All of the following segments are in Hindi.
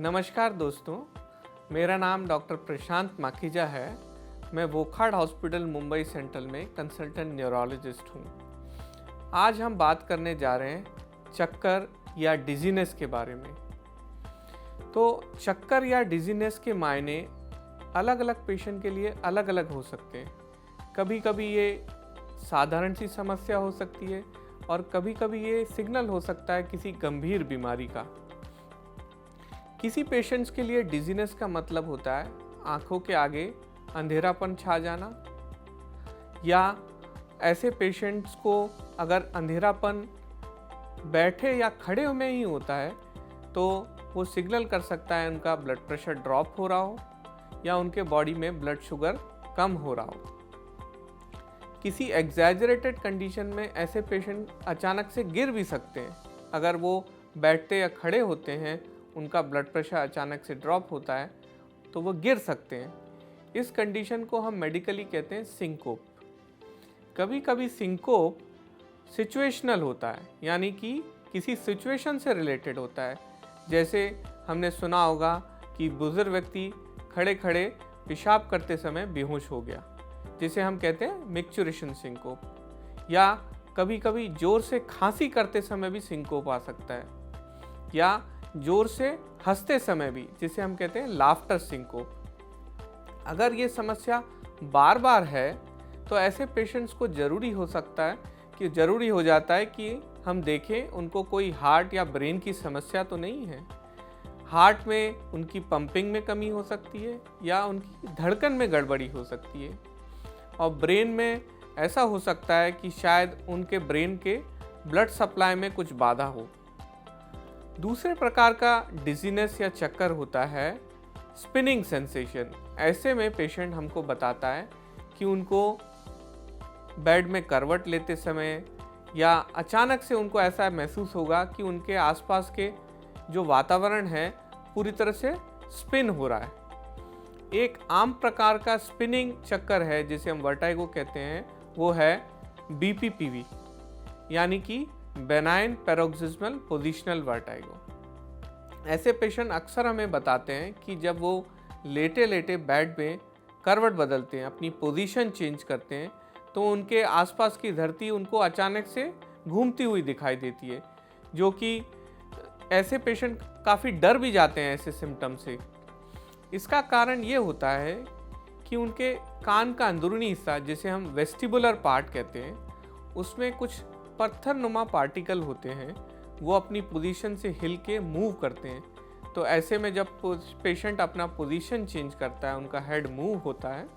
नमस्कार दोस्तों, मेरा नाम डॉक्टर प्रशांत माखीजा है। मैं वोखाड हॉस्पिटल मुंबई सेंट्रल में कंसल्टेंट न्यूरोलॉजिस्ट हूँ। आज हम बात करने जा रहे हैं चक्कर या डिजीनेस के बारे में। तो चक्कर या डिजीनेस के मायने अलग अलग पेशेंट के लिए अलग अलग हो सकते हैं। कभी कभी ये साधारण सी समस्या हो सकती है और कभी कभी ये सिग्नल हो सकता है किसी गंभीर बीमारी का। किसी पेशेंट्स के लिए डिजीनेस का मतलब होता है आंखों के आगे अंधेरापन छा जाना, या ऐसे पेशेंट्स को अगर अंधेरापन बैठे या खड़े में ही होता है तो वो सिग्नल कर सकता है उनका ब्लड प्रेशर ड्रॉप हो रहा हो या उनके बॉडी में ब्लड शुगर कम हो रहा हो। किसी एग्जैजरेटेड कंडीशन में ऐसे पेशेंट अचानक से गिर भी सकते हैं। अगर वो बैठते या खड़े होते हैं, उनका ब्लड प्रेशर अचानक से ड्रॉप होता है तो वो गिर सकते हैं। इस कंडीशन को हम मेडिकली कहते हैं सिंकोप। कभी कभी सिंकोप सिचुएशनल होता है, यानी कि किसी सिचुएशन से रिलेटेड होता है। जैसे हमने सुना होगा कि बुजुर्ग व्यक्ति खड़े खड़े पेशाब करते समय बेहोश हो गया, जिसे हम कहते हैं मिक्चुरेशन सिंकोप। या कभी कभी जोर से खांसी करते समय भी सिंकोप आ सकता है, या जोर से हंसते समय भी, जिसे हम कहते हैं लाफ्टर सिंकोप। अगर ये समस्या बार बार है तो ऐसे पेशेंट्स को ज़रूरी हो जाता है कि हम देखें उनको कोई हार्ट या ब्रेन की समस्या तो नहीं है। हार्ट में उनकी पंपिंग में कमी हो सकती है या उनकी धड़कन में गड़बड़ी हो सकती है, और ब्रेन में ऐसा हो सकता है कि शायद उनके ब्रेन के ब्लड सप्लाई में कुछ बाधा हो। दूसरे प्रकार का डिजीनेस या चक्कर होता है स्पिनिंग सेंसेशन। ऐसे में पेशेंट हमको बताता है कि उनको बेड में करवट लेते समय या अचानक से उनको ऐसा महसूस होगा कि उनके आसपास के जो वातावरण है पूरी तरह से स्पिन हो रहा है। एक आम प्रकार का स्पिनिंग चक्कर है जिसे हम वर्टाइगो कहते हैं, वो है BPPV, यानी कि बेनाइन पैरोक्सिस्मल पोजिशनल वर्टाइगो। ऐसे पेशेंट अक्सर हमें बताते हैं कि जब वो लेटे लेटे बेड में करवट बदलते हैं, अपनी पोजीशन चेंज करते हैं, तो उनके आसपास की धरती उनको अचानक से घूमती हुई दिखाई देती है, जो कि ऐसे पेशेंट काफ़ी डर भी जाते हैं ऐसे सिम्टम से। इसका कारण ये होता है कि उनके कान का अंदरूनी हिस्सा, जिसे हम वेस्टिबुलर पार्ट कहते हैं, उसमें कुछ पत्थरनुमा पार्टिकल होते हैं, वो अपनी पोजीशन से हिल के मूव करते हैं। तो ऐसे में जब पेशेंट अपना पोजीशन चेंज करता है, उनका हेड मूव होता है,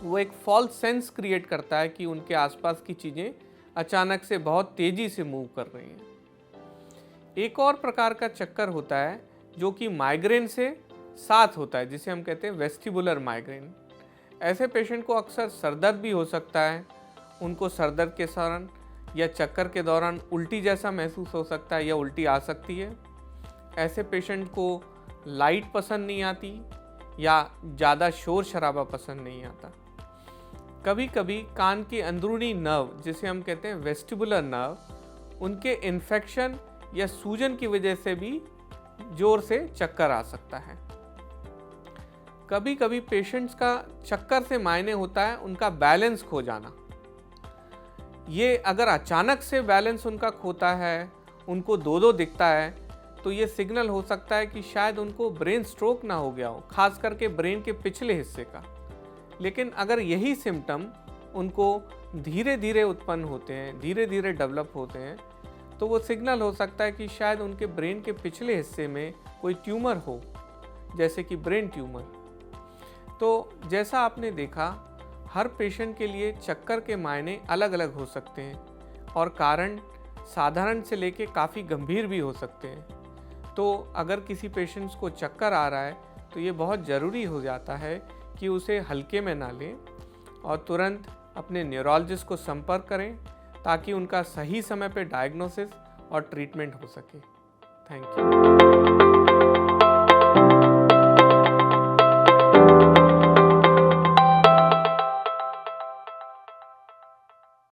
वो एक फॉल्स सेंस क्रिएट करता है कि उनके आसपास की चीज़ें अचानक से बहुत तेज़ी से मूव कर रही हैं। एक और प्रकार का चक्कर होता है जो कि माइग्रेन से साथ होता है, जिसे हम कहते हैं वेस्टिबुलर माइग्रेन। ऐसे पेशेंट को अक्सर सरदर्द भी हो सकता है। उनको सरदर्द के दौरान या चक्कर के दौरान उल्टी जैसा महसूस हो सकता है या उल्टी आ सकती है। ऐसे पेशेंट को लाइट पसंद नहीं आती या ज़्यादा शोर शराबा पसंद नहीं आता। कभी कभी कान के अंदरूनी नर्व, जिसे हम कहते हैं वेस्टिबुलर नर्व, उनके इन्फेक्शन या सूजन की वजह से भी जोर से चक्कर आ सकता है। कभी कभी पेशेंट्स का चक्कर से मायने होता है उनका बैलेंस खो जाना। ये अगर अचानक से बैलेंस उनका खोता है, उनको दो दिखता है, तो ये सिग्नल हो सकता है कि शायद उनको ब्रेन स्ट्रोक ना हो गया हो, खास करके ब्रेन के पिछले हिस्से का। लेकिन अगर यही सिम्टम उनको धीरे धीरे उत्पन्न होते हैं, धीरे धीरे डेवलप होते हैं, तो वो सिग्नल हो सकता है कि शायद उनके ब्रेन के पिछले हिस्से में कोई ट्यूमर हो, जैसे कि ब्रेन ट्यूमर। तो जैसा आपने देखा, हर पेशेंट के लिए चक्कर के मायने अलग अलग हो सकते हैं और कारण साधारण से लेके काफ़ी गंभीर भी हो सकते हैं। तो अगर किसी पेशेंट्स को चक्कर आ रहा है तो ये बहुत ज़रूरी हो जाता है कि उसे हल्के में ना लें और तुरंत अपने न्यूरोलॉजिस्ट को संपर्क करें, ताकि उनका सही समय पे डायग्नोसिस और ट्रीटमेंट हो सके। Thank you.